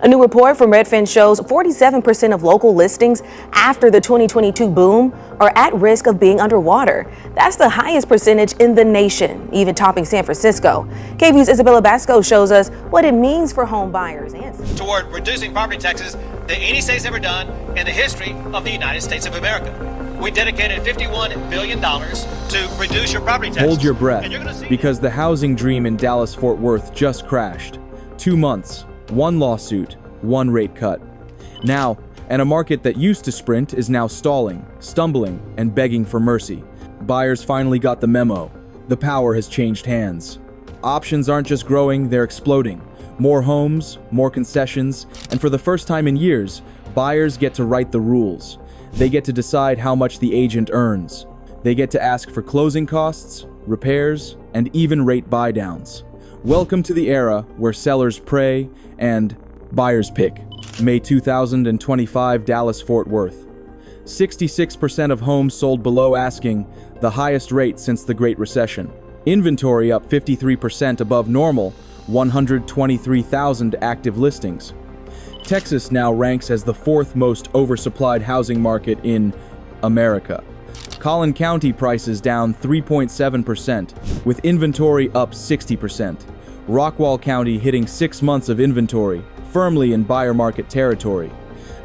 A new report from Redfin shows 47% of local listings after the 2022 boom are at risk of being underwater. That's the highest percentage in the nation, even topping San Francisco. KVUE's Isabella Basco shows us what it means for home buyers and toward reducing property taxes than any state's ever done in the history of the United States of America. We dedicated $51 billion to reduce your property taxes. Hold your breath, because the housing dream in Dallas-Fort Worth just crashed. 2 months, 1 lawsuit, 1 rate cut. Now, and a market that used to sprint is now stalling, stumbling, and begging for mercy. Buyers finally got the memo. The power has changed hands. Options aren't just growing, they're exploding. More homes, more concessions, and for the first time in years, buyers get to write the rules. They get to decide how much the agent earns. They get to ask for closing costs, repairs, and even rate buydowns. Welcome to the era where sellers pray and buyers pick. May 2025, Dallas-Fort Worth. 66% of homes sold below asking, the highest rate since the Great Recession. Inventory up 53% above normal, 123,000 active listings. Texas now ranks as the 4th most oversupplied housing market in America. Collin County prices down 3.7%, with inventory up 60%. Rockwall County hitting 6 months of inventory, firmly in buyer market territory.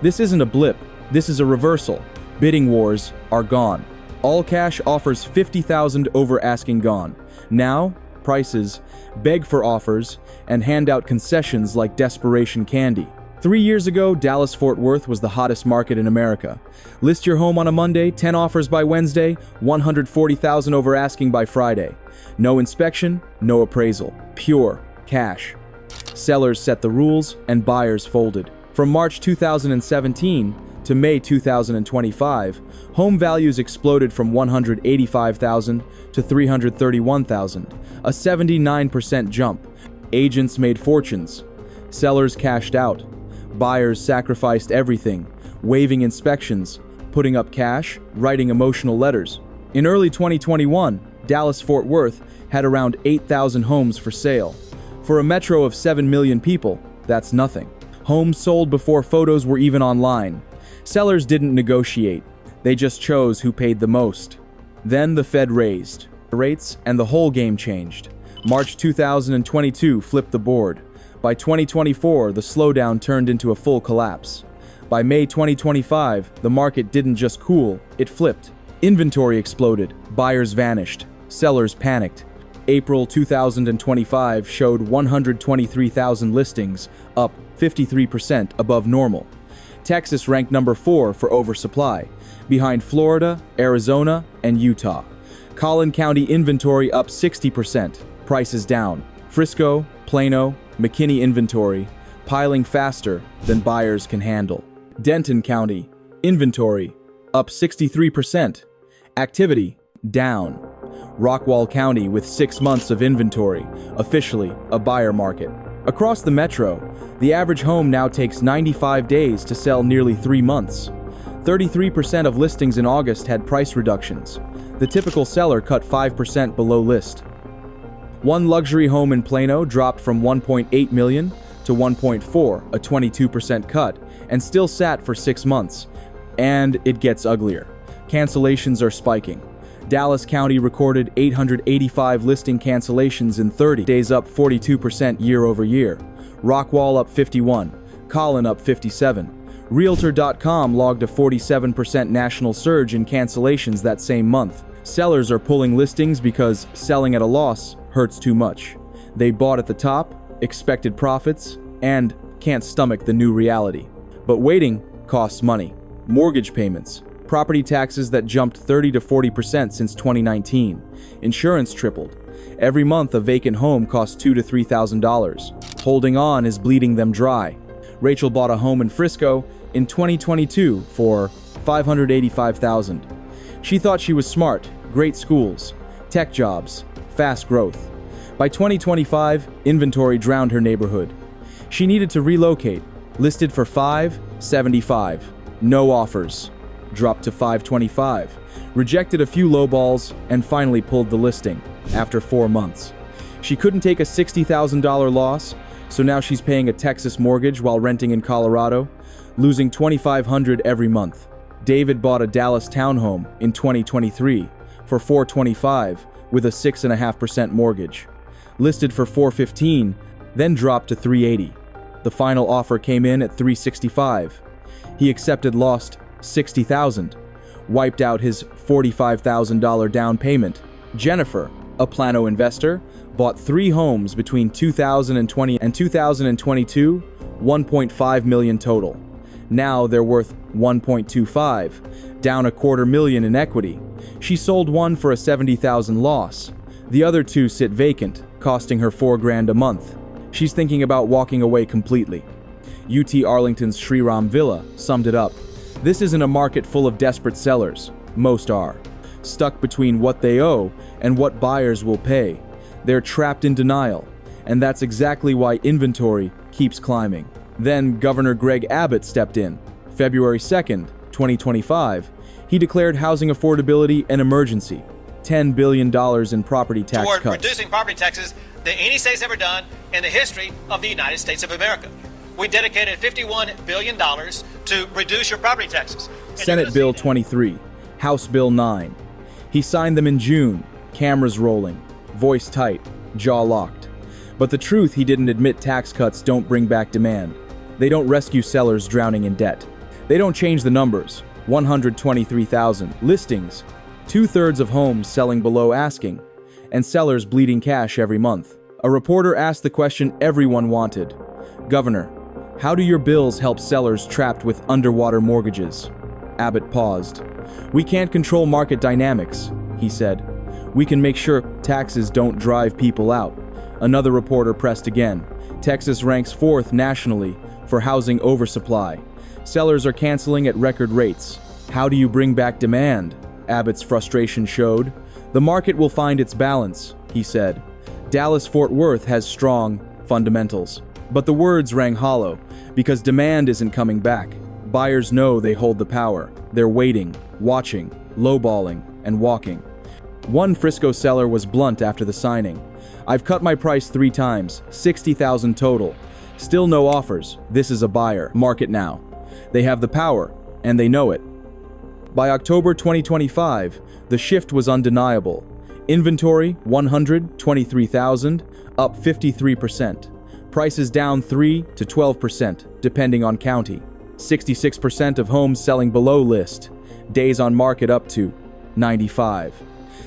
This isn't a blip, this is a reversal. Bidding wars are gone. All cash offers $50,000 over asking gone. Now, prices beg for offers and hand out concessions like desperation candy. 3 years ago, Dallas-Fort Worth was the hottest market in America. List your home on a Monday, 10 offers by Wednesday, $140,000 over asking by Friday. No inspection, no appraisal. Pure cash. Sellers set the rules and buyers folded. From March 2017 to May 2025, home values exploded from $185,000 to $331,000, a 79% jump. Agents made fortunes. Sellers cashed out. Buyers sacrificed everything, waiving inspections, putting up cash, writing emotional letters. In early 2021, Dallas-Fort Worth had around 8,000 homes for sale. For a metro of 7 million people, that's nothing. Homes sold before photos were even online. Sellers didn't negotiate, they just chose who paid the most. Then the Fed raised rates and the whole game changed. March 2022 flipped the board. By 2024, the slowdown turned into a full collapse. By May 2025, the market didn't just cool, it flipped. Inventory exploded, buyers vanished, sellers panicked. April 2025 showed 123,000 listings, up 53% above normal. Texas ranked number 4 for oversupply, behind Florida, Arizona, and Utah. Collin County inventory up 60%, prices down. Frisco, Plano, McKinney inventory, piling faster than buyers can handle. Denton County, inventory, up 63%. Activity, down. Rockwall County with 6 months of inventory, officially a buyer market. Across the metro, the average home now takes 95 days to sell nearly 3 months. 33% of listings in August had price reductions. The typical seller cut 5% below list. One luxury home in Plano dropped from $1.8 million to $1.4, a 22% cut, and still sat for 6 months. And it gets uglier. Cancellations are spiking. Dallas County recorded 885 listing cancellations in 30 days, up 42% year over year. Rockwall up 51, Collin up 57. Realtor.com logged a 47% national surge in cancellations that same month. Sellers are pulling listings because selling at a loss hurts too much. They bought at the top, expected profits, and can't stomach the new reality. But waiting costs money. Mortgage payments, property taxes that jumped 30 to 40% since 2019. Insurance tripled. Every month a vacant home costs $2,000 to $3,000. Holding on is bleeding them dry. Rachel bought a home in Frisco in 2022 for $585,000. She thought she was smart, great schools, tech jobs, fast growth. By 2025, inventory drowned her neighborhood. She needed to relocate, listed for $575. No offers. Dropped to $525. Rejected a few lowballs and finally pulled the listing after 4 months. She couldn't take a $60,000 loss. So now she's paying a Texas mortgage while renting in Colorado, losing $2,500 every month. David bought a Dallas townhome in 2023 for $425 with a 6.5% mortgage. Listed for $415, then dropped to $380. The final offer came in at $365. He accepted, lost $60,000, wiped out his $45,000 down payment. Jennifer, a Plano investor, bought 3 homes between 2020 and 2022, $1.5 million total. Now they're worth $1.25, down $250,000 in equity. She sold one for a $70,000 loss. The other 2 sit vacant, costing her $4,000 a month. She's thinking about walking away completely. UT Arlington's Shriram Villa summed it up. This isn't a market full of desperate sellers. Most are. Stuck between what they owe and what buyers will pay. They're trapped in denial, and that's exactly why inventory keeps climbing. Then Governor Greg Abbott stepped in. February 2nd, 2025, he declared housing affordability an emergency. $10 billion in property tax toward cuts. reducing property taxes than any state's ever done in the history of the United States of America. We dedicated $51 billion to reduce your property taxes. And Senate Bill 23, House Bill 9. He signed them in June, cameras rolling, voice tight, jaw locked. But the truth, he didn't admit tax cuts don't bring back demand. They don't rescue sellers drowning in debt. They don't change the numbers. 123,000 listings, 2/3 of homes selling below asking, and sellers bleeding cash every month. A reporter asked the question everyone wanted. Governor, how do your bills help sellers trapped with underwater mortgages? Abbott paused. We can't control market dynamics, he said. We can make sure taxes don't drive people out. Another reporter pressed again. Texas ranks 4th nationally for housing oversupply. Sellers are canceling at record rates. How do you bring back demand? Abbott's frustration showed. The market will find its balance, he said. Dallas-Fort Worth has strong fundamentals. But the words rang hollow, because demand isn't coming back. Buyers know they hold the power. They're waiting, watching, lowballing, and walking. One Frisco seller was blunt after the signing. I've cut my price 3 times, $60,000 total. Still no offers. This is a buyer market now. They have the power, and they know it. By October 2025, the shift was undeniable. Inventory, 123,000, up 53%. Prices down 3 to 12%, depending on county. 66% of homes selling below list. Days on market up to 95.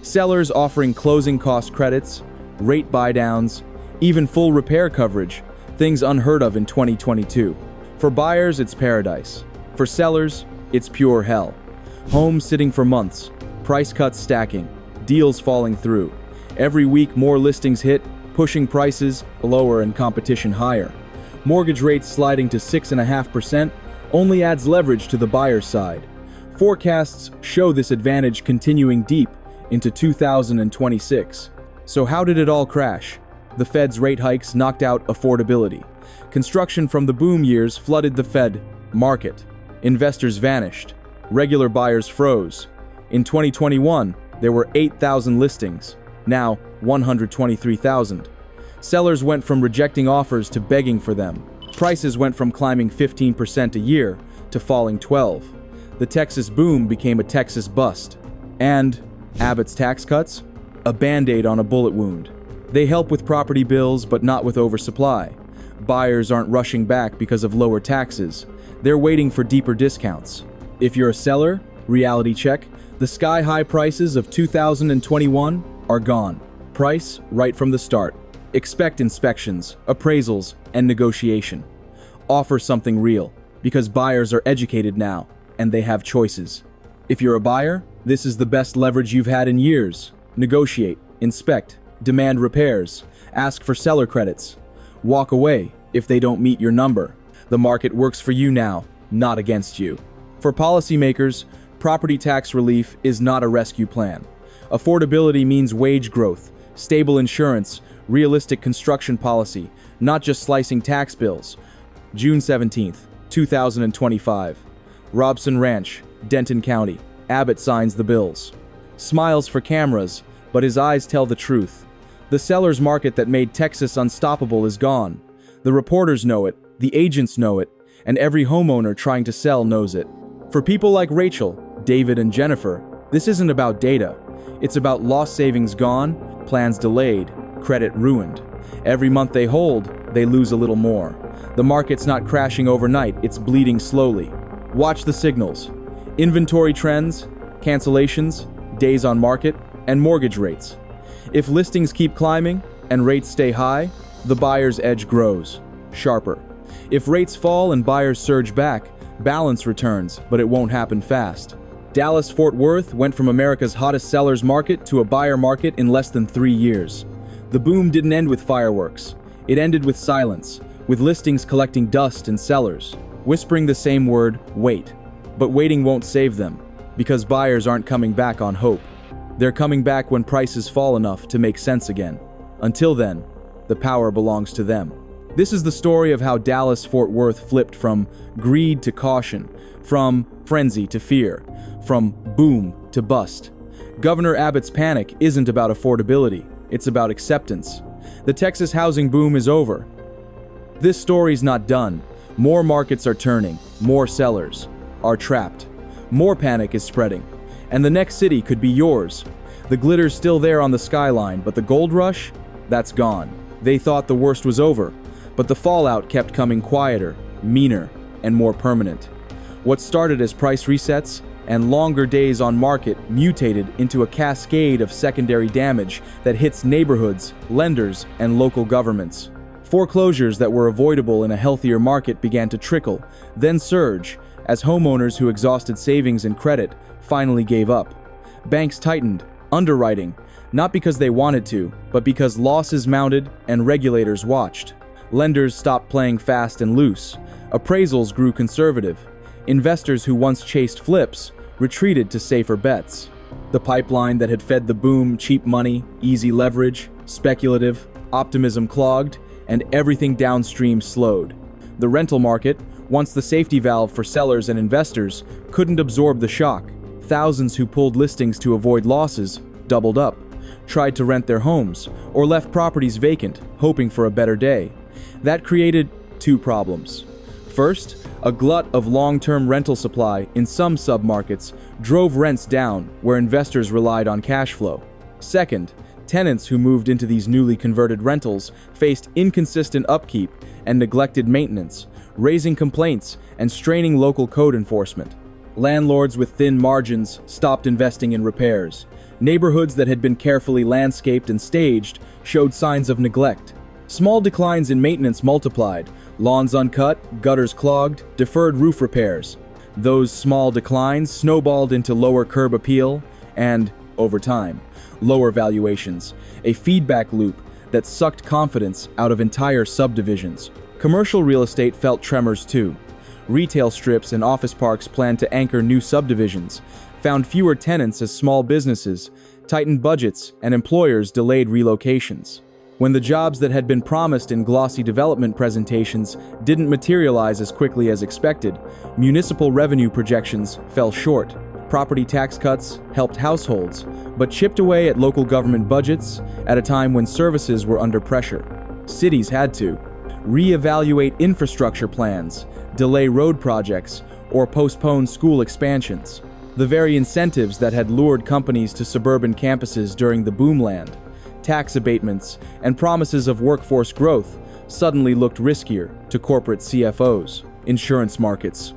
Sellers offering closing cost credits, rate buydowns, even full repair coverage, things unheard of in 2022. For buyers, it's paradise. For sellers, it's pure hell. Homes sitting for months, price cuts stacking, deals falling through. Every week more listings hit, pushing prices lower and competition higher. Mortgage rates sliding to 6.5% only adds leverage to the buyer's side. Forecasts show this advantage continuing deep into 2026. So how did it all crash? The Fed's rate hikes knocked out affordability. Construction from the boom years flooded the Fed market. Investors vanished. Regular buyers froze. In 2021, there were 8,000 listings. Now, 123,000. Sellers went from rejecting offers to begging for them. Prices went from climbing 15% a year to falling 12%. The Texas boom became a Texas bust. And Abbott's tax cuts? A band-aid on a bullet wound. They help with property bills, but not with oversupply. Buyers aren't rushing back because of lower taxes. They're waiting for deeper discounts. If you're a seller, reality check, the sky-high prices of 2021 are gone. Price right from the start. Expect inspections, appraisals, and negotiation. Offer something real, because buyers are educated now, and they have choices. If you're a buyer, this is the best leverage you've had in years. Negotiate, inspect, demand repairs, ask for seller credits. Walk away if they don't meet your number. The market works for you now, not against you. For policymakers, property tax relief is not a rescue plan. Affordability means wage growth, stable insurance, realistic construction policy, not just slicing tax bills. June 17th, 2025. Robson Ranch, Denton County. Abbott signs the bills. Smiles for cameras, but his eyes tell the truth. The seller's market that made Texas unstoppable is gone. The reporters know it, the agents know it, and every homeowner trying to sell knows it. For people like Rachel, David, and Jennifer, this isn't about data. It's about lost savings gone, plans delayed, credit ruined. Every month they hold, they lose a little more. The market's not crashing overnight, it's bleeding slowly. Watch the signals. Inventory trends, cancellations, days on market, and mortgage rates. If listings keep climbing and rates stay high, the buyer's edge grows, sharper. If rates fall and buyers surge back, balance returns, but it won't happen fast. Dallas-Fort Worth went from America's hottest sellers market to a buyer market in less than 3 years. The boom didn't end with fireworks. It ended with silence, with listings collecting dust and sellers, whispering the same word, wait. But waiting won't save them, because buyers aren't coming back on hope. They're coming back when prices fall enough to make sense again. Until then, the power belongs to them. This is the story of how Dallas-Fort Worth flipped from greed to caution, from frenzy to fear, from boom to bust. Governor Abbott's panic isn't about affordability, it's about acceptance. The Texas housing boom is over. This story's not done. More markets are turning, more sellers are trapped. More panic is spreading, and the next city could be yours. The glitter's still there on the skyline, but the gold rush, that's gone. They thought the worst was over, but the fallout kept coming quieter, meaner, and more permanent. What started as price resets and longer days on market mutated into a cascade of secondary damage that hits neighborhoods, lenders, and local governments. Foreclosures that were avoidable in a healthier market began to trickle, then surge, as homeowners who exhausted savings and credit finally gave up. Banks tightened, underwriting, not because they wanted to, but because losses mounted and regulators watched. Lenders stopped playing fast and loose. Appraisals grew conservative. Investors who once chased flips retreated to safer bets. The pipeline that had fed the boom, cheap money, easy leverage, speculative, optimism clogged, and everything downstream slowed. The rental market, once the safety valve for sellers and investors, couldn't absorb the shock. Thousands who pulled listings to avoid losses doubled up, tried to rent their homes, or left properties vacant, hoping for a better day. That created two problems. First, a glut of long-term rental supply in some submarkets drove rents down where investors relied on cash flow. Second, tenants who moved into these newly converted rentals faced inconsistent upkeep and neglected maintenance, raising complaints and straining local code enforcement. Landlords with thin margins stopped investing in repairs. Neighborhoods that had been carefully landscaped and staged showed signs of neglect. Small declines in maintenance multiplied, lawns uncut, gutters clogged, deferred roof repairs. Those small declines snowballed into lower curb appeal and, over time, lower valuations, a feedback loop that sucked confidence out of entire subdivisions. Commercial real estate felt tremors too. Retail strips and office parks planned to anchor new subdivisions, found fewer tenants as small businesses tightened budgets and employers delayed relocations. When the jobs that had been promised in glossy development presentations didn't materialize as quickly as expected, municipal revenue projections fell short. Property tax cuts helped households, but chipped away at local government budgets at a time when services were under pressure. Cities had to reevaluate infrastructure plans, delay road projects, or postpone school expansions. The very incentives that had lured companies to suburban campuses during the boomland, tax abatements, and promises of workforce growth suddenly looked riskier to corporate CFOs. Insurance markets,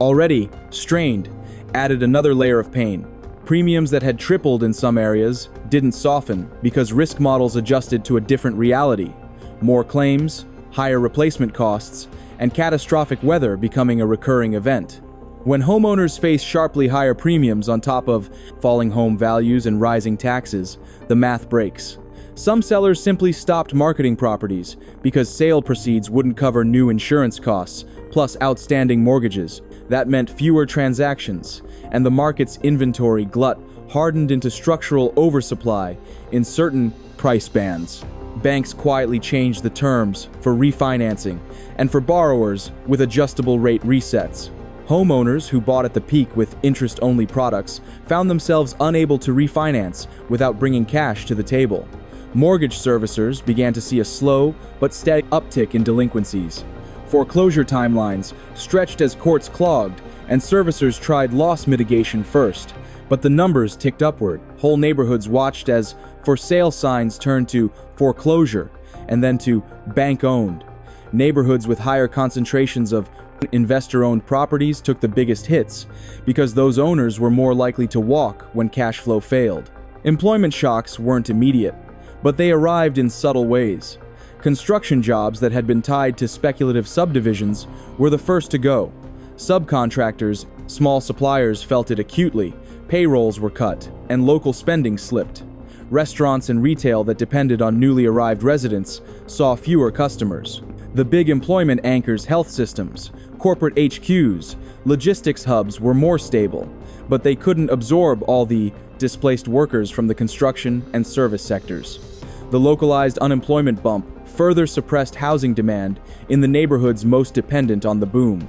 already strained, added another layer of pain. Premiums that had tripled in some areas didn't soften because risk models adjusted to a different reality. More claims, higher replacement costs, and catastrophic weather becoming a recurring event. When homeowners face sharply higher premiums on top of falling home values and rising taxes, the math breaks. Some sellers simply stopped marketing properties because sale proceeds wouldn't cover new insurance costs, plus outstanding mortgages. That meant fewer transactions, and the market's inventory glut hardened into structural oversupply in certain price bands. Banks quietly changed the terms for refinancing and for borrowers with adjustable rate resets. Homeowners who bought at the peak with interest-only products found themselves unable to refinance without bringing cash to the table. Mortgage servicers began to see a slow but steady uptick in delinquencies. Foreclosure timelines stretched as courts clogged, and servicers tried loss mitigation first. But the numbers ticked upward. Whole neighborhoods watched as for sale signs turned to foreclosure and then to bank-owned. Neighborhoods with higher concentrations of investor-owned properties took the biggest hits because those owners were more likely to walk when cash flow failed. Employment shocks weren't immediate, but they arrived in subtle ways. Construction jobs that had been tied to speculative subdivisions were the first to go. Subcontractors, small suppliers felt it acutely. Payrolls were cut, and local spending slipped. Restaurants and retail that depended on newly arrived residents saw fewer customers. The big employment anchors, health systems, corporate HQs, logistics hubs were more stable, but they couldn't absorb all the displaced workers from the construction and service sectors. The localized unemployment bump further suppressed housing demand in the neighborhoods most dependent on the boom.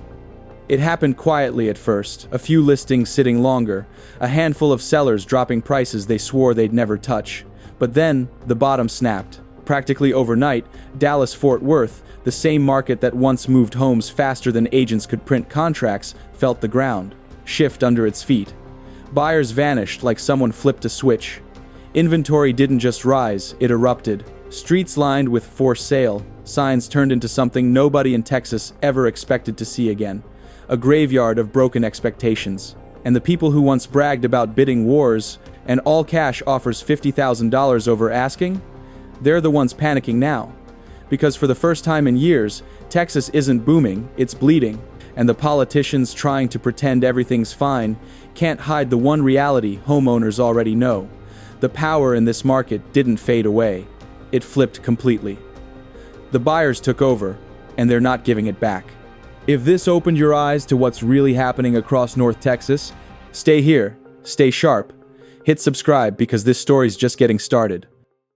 It happened quietly at first, a few listings sitting longer, a handful of sellers dropping prices they swore they'd never touch. But then, the bottom snapped. Practically overnight, Dallas-Fort Worth, the same market that once moved homes faster than agents could print contracts, felt the ground shift under its feet. Buyers vanished like someone flipped a switch. Inventory didn't just rise, it erupted. Streets lined with "for sale" signs turned into something nobody in Texas ever expected to see again. A graveyard of broken expectations. And the people who once bragged about bidding wars and all cash offers $50,000 over asking, they're the ones panicking now. Because for the first time in years, Texas isn't booming, it's bleeding. And the politicians trying to pretend everything's fine can't hide the one reality homeowners already know. The power in this market didn't fade away. It flipped completely. The buyers took over, and they're not giving it back. If this opened your eyes to what's really happening across North Texas, stay here, stay sharp, hit subscribe because this story's just getting started.